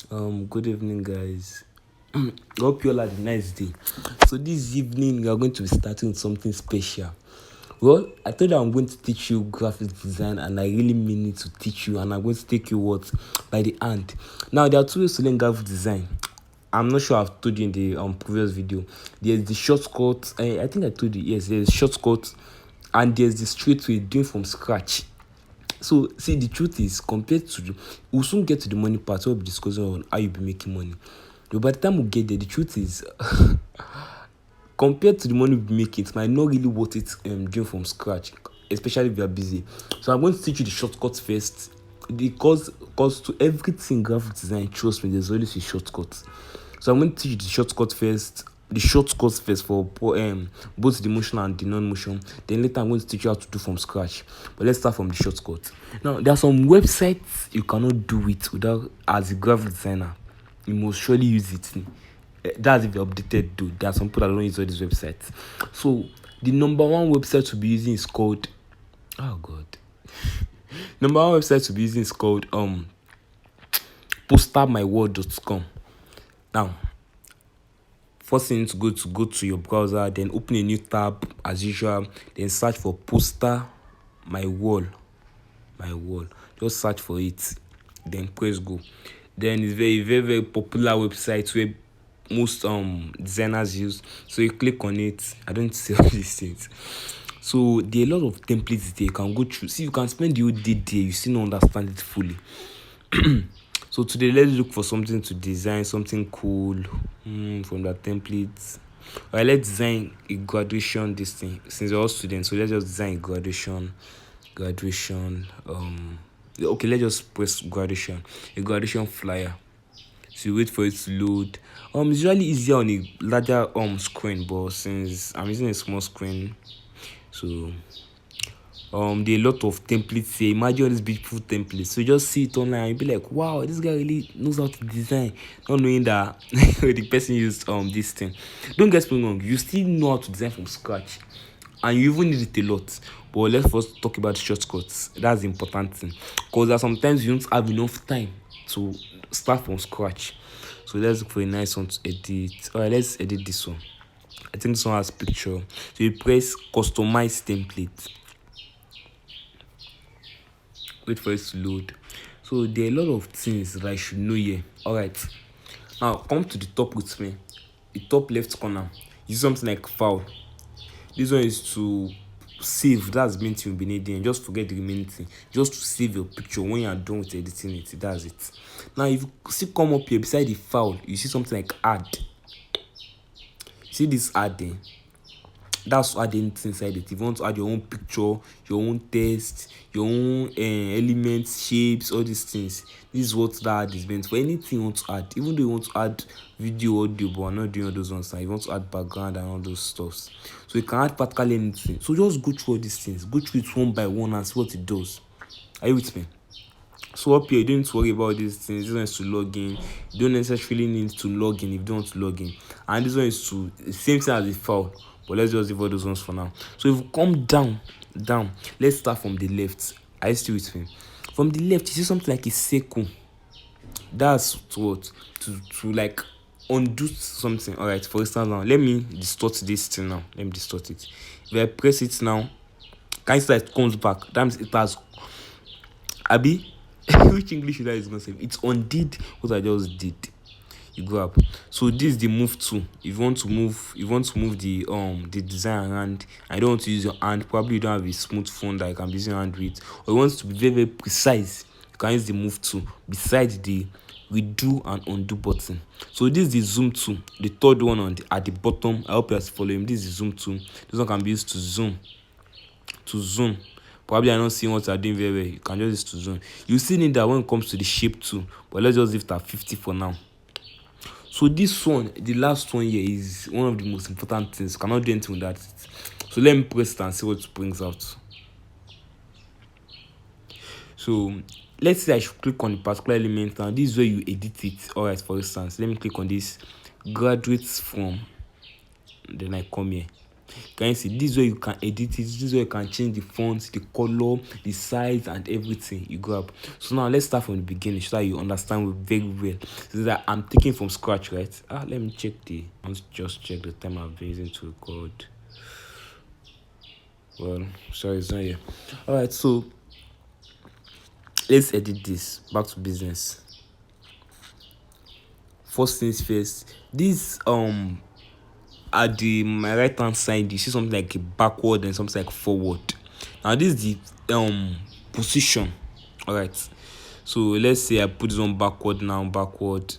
Good evening, guys. Hope you all had a nice day. So this evening we are going to be starting with something special. Well, I told you I'm going to teach you graphic design, and I really mean it to teach you, and I'm going to take you what by the hand. Now there are two ways to learn graphic design. I'm not sure I've told you in the previous video. There's the shortcut. I think I told you. Yes, there's shortcut, and there's the straight way doing from scratch. So, see, the truth is, compared to we'll soon get to the money part where we'll be discussing on how you'll be making money. But by the time we get there, the truth is, compared to the money we'll be making, it might not really worth it doing from scratch, especially if you're busy. So, I'm going to teach you the shortcuts first. Because to everything graphic design, trust me, there's always a shortcut. So, I'm going to teach you the shortcut first. The shortcuts first for both the motion and the non-motion. Then later I'm going to teach you how to do from scratch. But let's start from the shortcut. Now there are some websites you cannot do it without. As a graphic designer, you must surely use it. That's if you're updated though. There are some people that don't use all these websites. So the number one website to be using is called number one website to be using is called postermyword.com. Now, first thing to go to your browser, then open a new tab as usual, then search for poster my wall. Just search for it, then press go. Then it's very popular website where most designers use. So you click on it. I don't say all these things. So there are a lot of templates there you can go through. See, you can spend the whole day there, you still don't understand it fully. So today let's look for something to design, something cool from the templates. Alright, let's design a graduation this thing. Since we're all students, so let's just design a graduation. Okay, let's just press graduation. A graduation flyer. So you wait for it to load. It's usually easier on a larger screen, but since I'm using a small screen, so there are a lot of templates here. Imagine all these beautiful templates. So you just see it online and be like, wow, this guy really knows how to design. Not knowing that the person used this thing. Don't get me wrong, you still know how to design from scratch. And you even need it a lot. But let's first talk about the shortcuts. That's the important thing. Because there are sometimes you don't have enough time to start from scratch. So let's look for a nice one to edit. Alright, let's edit this one. I think this one has picture. So you press customize template. Wait for it to load. So there are a lot of things that I should know here. Alright, now come to the top with me. The top left corner, use something like file. This one is to save. That's the main thing you'll be needing. Just forget the remaining thing. Just to save your picture when you are done with editing it. That's it. Now if you see come up here beside the file, you see something like add. See this add there? That's adding things inside it. If you want to add your own picture, your own text, your own elements, shapes, all these things, this is what that is meant for. Anything you want to add, even though you want to add video, audio, but I'm not doing all those ones now. You want to add background and all those stuffs, so you can add practically anything. So just go through all these things, go through it one by one and see what it does. Are you with me? So up here, you don't need to worry about these things. This one is to log in. You don't necessarily need to log in if you don't want to log in. And this one is to the same thing as the file. But let's just leave all those ones for now. So if you come down, let's start from the left. Are you still with me? From the left, you see something like a circle. That's what to like undo something. Alright, for instance now, let me distort this thing now. Let me distort it. If I press it now, can you see that it comes back? That means it has Abby. Which English should I use myself? It's undid what I just did. You grab. So this is the move tool. If you want to move the design around, I don't want to use your hand. Probably you don't have a smooth phone that you can be using your hand with, or you want to be very precise, you can use the move tool beside the redo and undo button. So this is the zoom tool, the third one at the bottom. I hope you are following. This is the zoom tool. This one can be used to zoom. Probably I'm not seeing what you're doing very well. You can just use to zoom. You still need that when it comes to the shape tool, but let's just leave it at 50 for now. So this one, the last one here, is one of the most important things. You cannot do anything with that. So let me press it and see what it brings out. So let's say I should click on the particular element now. This is where you edit it. Alright, for instance, let me click on this graduates from. Then I come here. Can you see? This is where you can edit it. This is where you can change the font, the color, the size, and everything. You grab. So now let's start from the beginning so that you understand very well. So that I'm taking from scratch, right? Let me check Let's just check the time I've been using to record. Well, sorry, it's not here. Alright, so let's edit this. Back to business. First things first. This at my right hand side, you see something like a backward and something like forward. Now this is the position. Alright. So let's say I put this on backward now, backward.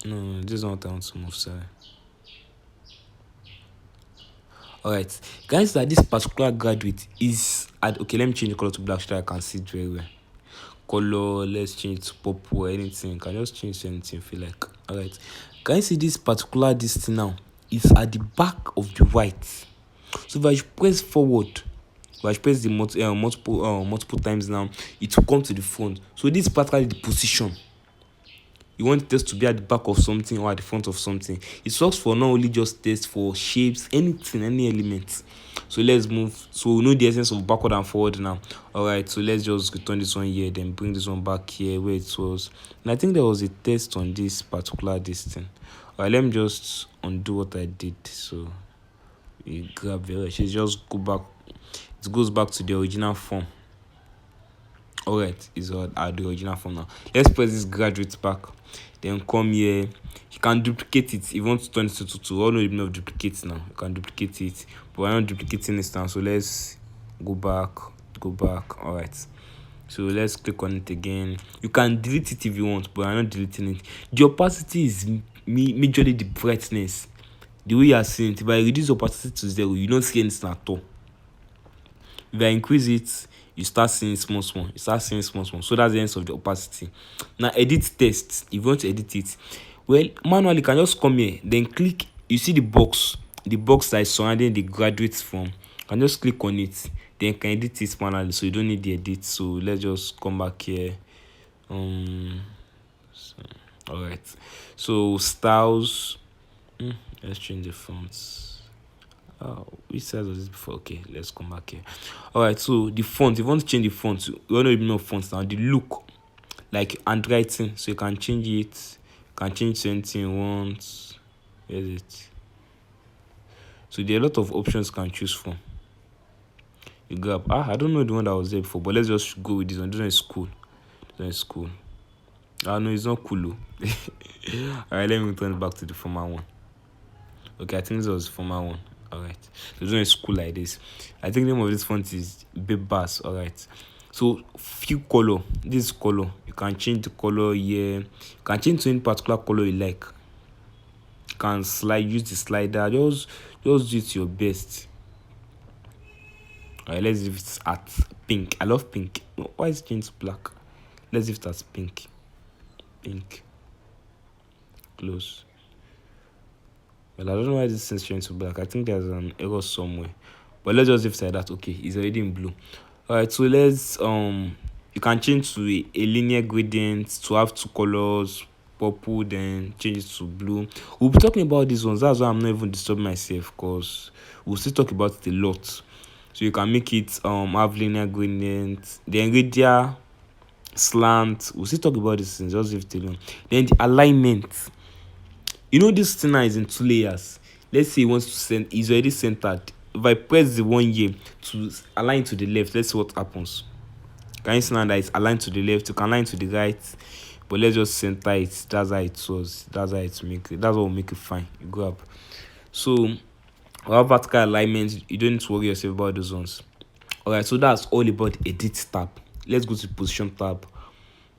No, this is not what I want to move, sorry. Alright. Guys, that this particular graduate is at okay, let me change the color to black so that I can see it very well. Color, let's change it to purple or anything. Can just change to anything if you like. Alright. Can you see this particular thing now? It's at the back of the white. So if I press forward, if I press the multiple times now, it will come to the front. So this is practically the position. You want text to be at the back of something or at the front of something. It works for not only just text, for shapes, anything, any elements. So let's move. So we know the essence of backward and forward now. Alright, so let's just return this one here, then bring this one back here where it was. And I think there was a test on this particular thing. Alright, let me just undo what I did. So we grab the just go back. It goes back to the original form. Alright, is at the original form now. Let's press this graduate back. Then come here. You can duplicate it if you want to turn it to 2. All know you know duplicate now. You can duplicate it, but we're not duplicating this now. So let's go back. Alright. So let's click on it again. You can delete it if you want, but I'm not deleting it. The opacity is majorly the brightness. The way you are seeing it, if I reduce opacity to 0, you don't see anything at all. If I increase it, you start seeing small. So that's the end of the opacity. Now edit text. If you want to edit it, well, manually you can just come here, then click. You see the box that is surrounding the graduate form. You can just click on it, then you can edit it manually, so you don't need the edit. So let's just come back here. Alright, so styles. Let's change the fonts. Which size was this before? Okay, let's come back here. Alright, so the font, if you want to change the font, you don't even know fonts now. The look, like handwriting, so you can change it. You can change anything you want. Where's it? So there are a lot of options you can choose from. You grab. I don't know the one that was there before, but let's just go with this one. This one is cool. No, it's not cool. Alright, let me return it back to the former one. Okay, I think this was the former one. Alright, so this one is cool like this. I think the name of this font is Bass. Alright, so few color. This color, you can change the color here. You can change to any particular color you like. You can use the slider. Just do it your best. Alright, let's leave it at pink. I love pink. Why is it changed to black? Let's leave it as pink. Close. Well, I don't know why this is changed to black. I think there's an error somewhere. But let's just leave it like that. Okay, it's already in blue. Alright, so let's you can change to a linear gradient to have 2 colors, purple, then change it to blue. We'll be talking about these ones. That's why I'm not even disturbing myself, because we'll still talk about it a lot. So you can make it have linear gradient, then radial, slant. We'll still talk about these things. Just leave it alone. Then the alignment. You know this thing now is in 2 layers. Let's say he wants to send, is already centered. If I press the one here to align to the left, let's see what happens. Can you see now that it's aligned to the left? You can align to the right, but let's just center it. That's how it was. That's what will make it fine. You grab. So our vertical alignment, you don't need to worry yourself about those ones. Alright, so that's all about the edit tab. Let's go to the position tab.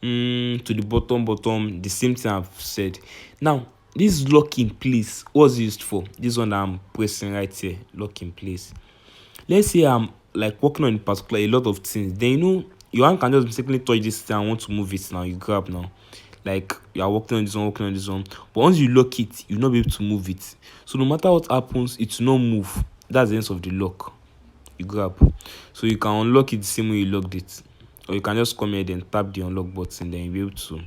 To the bottom, the same thing I've said. Now, this lock in place, what's it used for? This one that I'm pressing right here, lock in place. Let's say I'm like working on a lot of things. Then your hand can just mistakenly touch this thing and want to move it now. You grab now. Like you are working on this one. But once you lock it, you'll not be able to move it. So no matter what happens, it will not move. That's the end of the lock. You grab. So you can unlock it the same way you locked it. Or you can just come here and tap the unlock button, then you'll be able to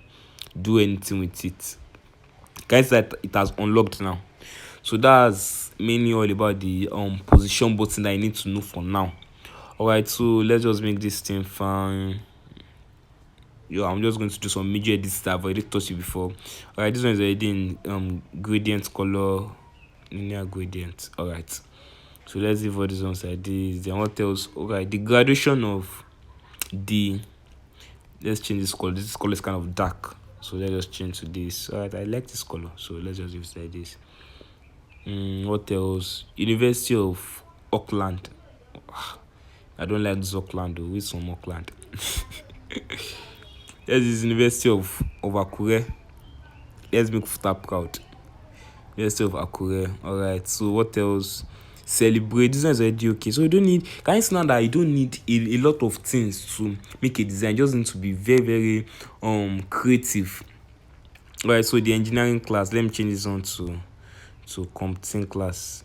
do anything with it. Guys, that it has unlocked now. So that's mainly all about the position button that I need to know for now. Alright, so let's just make this thing fine. Yo, I'm just going to do some major edits that I've already taught you before. Alright, this one is already in gradient color, linear gradient. Alright, so let's leave all these ones like this. Then what else? Alright, the graduation of the, let's change this color. This color is kind of dark, so let's just change to this. Alright, I like this color, so let's just use it like this. What else? University of Auckland. I don't like this Auckland though. With some Auckland. There's this University of Akure. Let's make Futa proud. University of Akure. Alright, so what else? Celebrate. Design is already okay. So you don't need, can you see now that you don't need a lot of things to make a design. You just need to be very, very creative. Alright, so the engineering class, let me change this on to computing class.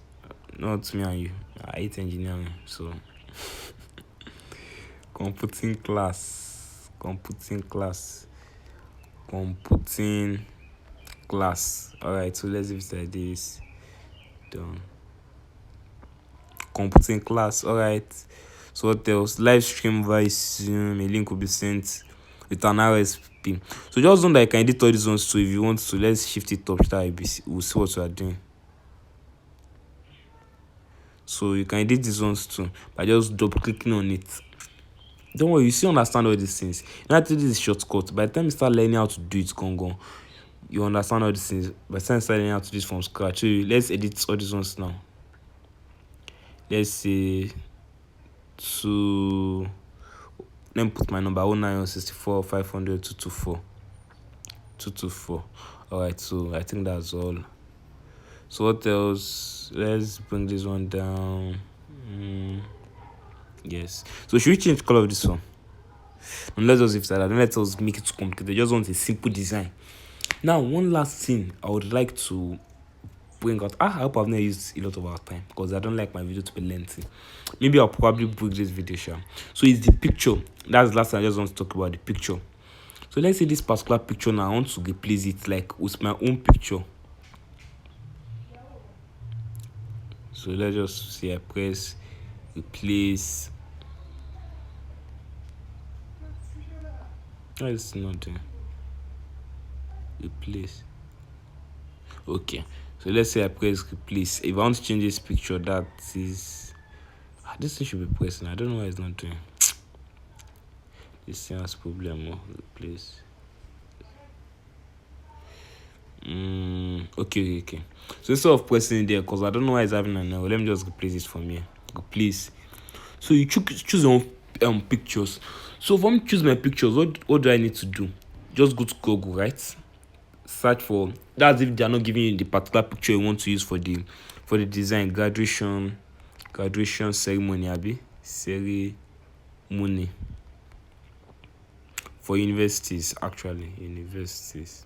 Not me and you. I hate engineering, so computing class. Computing class. Alright, so let's leave it like this. Done. Computing class. Alright, so what else? Live stream via Zoom. A link will be sent with an RSP. So just know that I can edit all these ones too if you want to. Let's shift it up so that we'll see what we are doing. So you can edit these ones too by just double clicking on it. Don't worry, you still understand all these things. You know, this is shortcut. By the time you start learning how to do it, you understand all these things. By the time you start learning how to do it from scratch, so let's edit all these ones now. Let's say to, let me put my number 09164 500 224. Alright, so I think that's all. So what else? Let's bring this one down. Yes. So should we change the color of this one? And let's just leave that. Don't let us make it too complicated. I just want a simple design. Now, one last thing I would like to bring out. I hope I've not used a lot of our time because I don't like my video to be lengthy. Maybe I'll probably break this video short. So it's the picture. That's the last thing I just want to talk about, the picture. So let's say this particular picture now, I want to replace it like with my own picture. So let's just say I press replace. No, it's not there. Replace. Okay, so let's say I press replace. If I want to change this picture, that is this thing should be pressing. I don't know why it's not doing. This thing has problem. Replace. Okay. So instead of pressing it there, because I don't know why it's having an error, let me just replace it from here. Replace. So you choose your own pictures. So if I choose my pictures, what do I need to do? Just go to Google, right? Search for, that's if they are not giving you the particular picture you want to use for the design. Graduation ceremony, ceremony for universities, actually universities.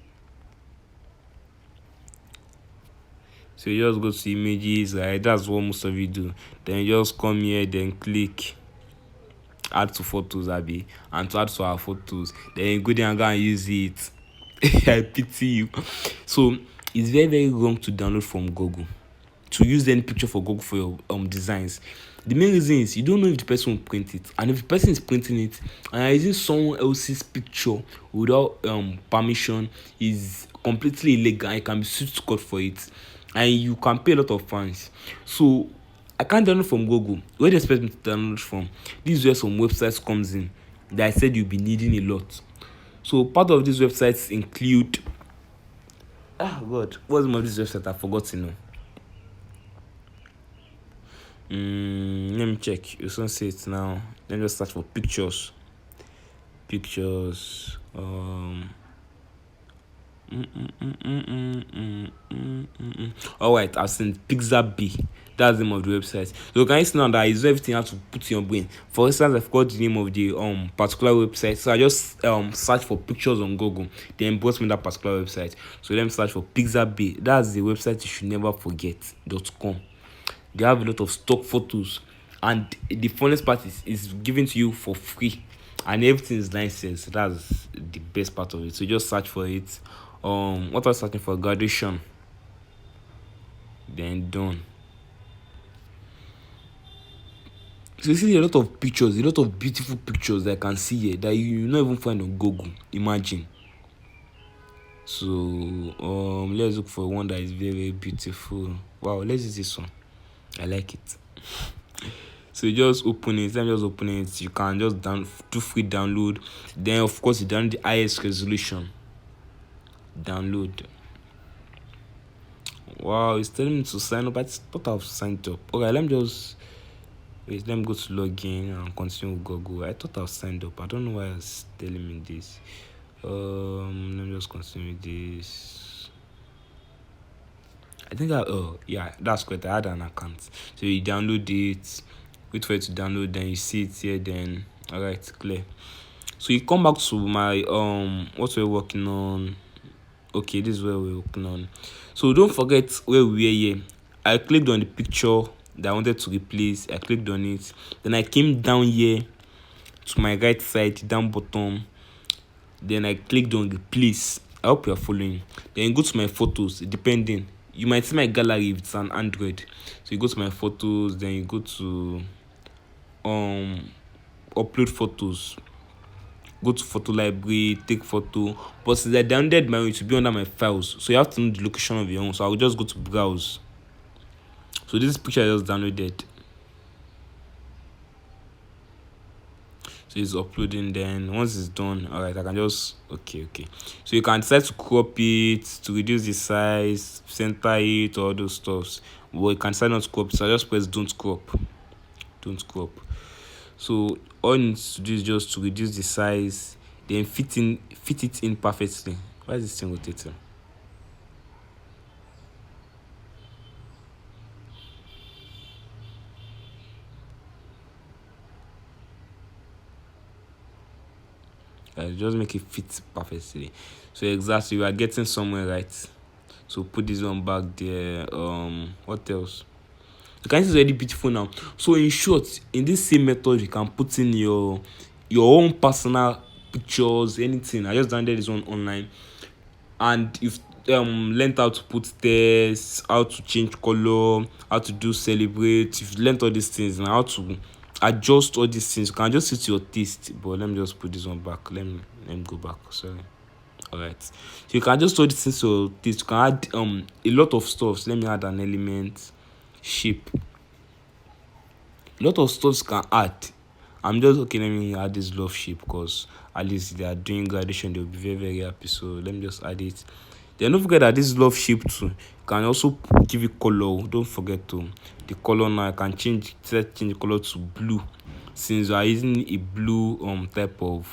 So you just go to images, right? That's what most of you do. Then you just come here, then click add to photos, and to add to our photos. Then you go there and go and use it. I pity you. So it's very, very wrong to download from Google, to use any picture for Google for your designs. The main reason is you don't know if the person will print it, and if the person is printing it and using someone else's picture without permission, is completely illegal. And you can be sued to court for it, and you can pay a lot of fines. So I can't download from Google. Where do you expect me to download from? This is where some websites comes in that I said you'll be needing a lot. So part of these websites include, what's the name of this website? I forgot to know. Let me check. You don't see it now. Let me just search for pictures. Alright, I've seen Pixabay. That's the name of the website. So can you see now that is everything you have to put in your brain. For instance, I forgot the name of the particular website, so I just search for pictures on Google, then brought me that particular website. So let me search for Pixabay. That's the website you should never forget. .com. They have a lot of stock photos, and the funnest part is given to you for free, and everything is nice. That's the best part of it. So just search for it. what was searching for? Gradation. Then done. So you see a lot of pictures, a lot of beautiful pictures that I can see here that you not even find on Google. Imagine. So let's look for one that is very, very beautiful. Wow, let's use this one. I like it. So you just open it. Let me just open it. You can just do free download. Then of course you download the highest resolution. Download. Wow, it's telling me to sign up. I thought I've signed up. Okay, let me just wait. Let me go to login and continue with Google. I thought I've signed up. I don't know why it's telling me this. Let me just continue with this. I think yeah, that's correct. I had an account. So you download it, wait for it to download, then you see it here, then alright, clear. So you come back to my what we're working on. Okay, this is where we're working on. So don't forget where we were here. I clicked on the picture that I wanted to replace. I clicked on it. Then I came down here to my right side, down bottom. Then I clicked on replace. I hope you're following. Then you go to my photos, depending. You might see my gallery if it's an Android. So you go to my photos, then you go to upload photos. Go to photo library, take photo. But since I downloaded my own, it will be under my files. So you have to know the location of your own. So I will just go to browse. So this picture I just downloaded. So it's uploading. Then once it's done, alright, I can just okay. So you can decide to crop it, to reduce the size, center it, all those stuffs. But you can decide not to crop it. So I just press don't crop. Don't crop. So all you need to do is just to reduce the size, then fit it in perfectly. Why is this thing rotating? Just make it fit perfectly. So exactly, we are getting somewhere, right? So put this one back there. What else? You can see it's already beautiful now. So in short, in this same method, you can put in your own personal pictures, anything. I just downloaded this one online, and you've learned how to put text, how to change color, how to do celebrate. You've learned all these things and how to adjust all these things. You can just suit your taste. But let me just put this one back. Let me go back. Sorry. Alright. So you can just do these things to your taste. You can add a lot of stuff. Let me add an element, shape. A lot of stuff you can add. I'm just okay. Let me add this love shape because at least they are doing gradation. They'll be very, very happy. So let me just add it. Then don't forget that this love shape too can also give it color. Don't forget to the color now. I can change the color to blue since we are using a blue type of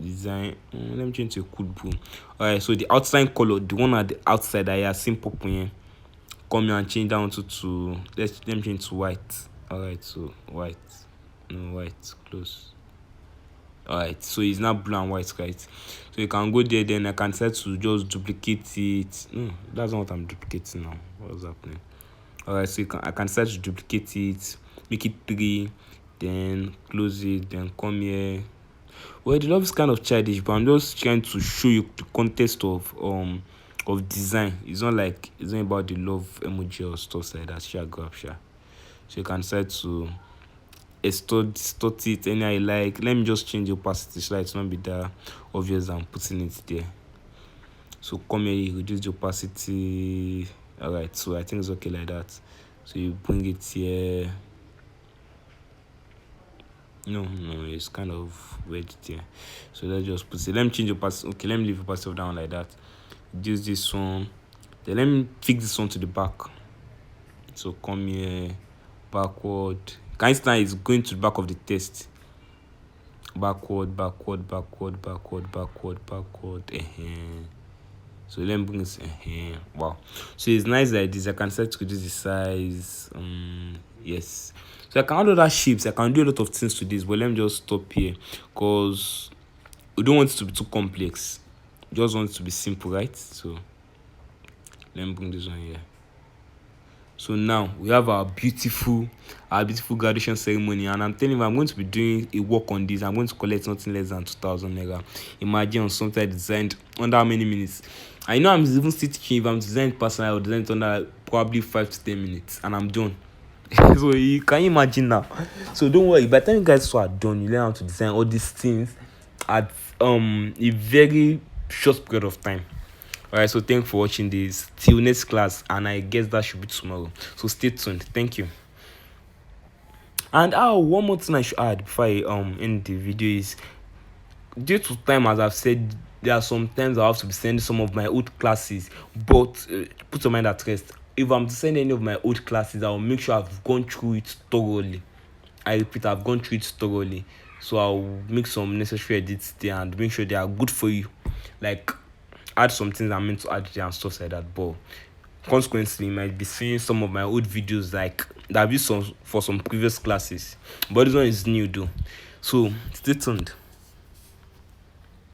design. Let me change to a cool blue. Alright, so the outline color, the one at the outside, I have seen purple here. Come here and change down to let me change to white. Alright, so white. No, white, close. Alright, so it's not blue and white, right? So you can go there, then I can decide to just duplicate it. No, that's not what I'm duplicating now. What's happening? Alright, so I can decide to duplicate it, make it 3, then close it, then come here. Well, the love is kind of childish, but I'm just trying to show you the context of design. It's not about the love emoji or stuff like that. So you can decide to distort it any how you like. Let me just change the opacity so that it's not be that obvious I'm putting it there. So come here, you reduce the opacity. Alright, so I think it's okay like that. So you bring it here. No, it's kind of weird here. So let's just put it. Let me change the opacity. Okay, let me leave the opacity down like that. Reduce this one. Then let me fix this one to the back. So come here, backward. Can you see it's going to the back of the text? Backward. So let me bring this. Wow. So it's nice like this. I can set to reduce the size. Yes. So I can add other shapes. I can do a lot of things to this, but let me just stop here because we don't want it to be too complex. We just want it to be simple, right? So let me bring this one here. So now we have our beautiful graduation ceremony, and I'm telling you, I'm going to be doing a work on this. I'm going to collect nothing less than 2,000 naira. Imagine on something I designed under how many minutes? I know I'm even still teaching. If I'm designing personal, I'll design it under probably 5 to 10 minutes, and I'm done. So you can you imagine now. So don't worry. By the time you guys are done, you learn how to design all these things at a very short period of time. Alright, so thanks for watching this. Till next class, and I guess that should be tomorrow. So stay tuned. Thank you. And one more thing I should add before I end the video is, due to time, as I've said, there are some times I have to be sending some of my old classes. But put your mind at rest. If I'm to send any of my old classes, I'll make sure I've gone through it thoroughly. I repeat, I've gone through it thoroughly. So I'll make some necessary edits there and make sure they are good for you. Like, add some things I'm meant to add there and stuff like that. But consequently, you might be seeing some of my old videos like that I've used for some previous classes. But this one is new though. So stay tuned.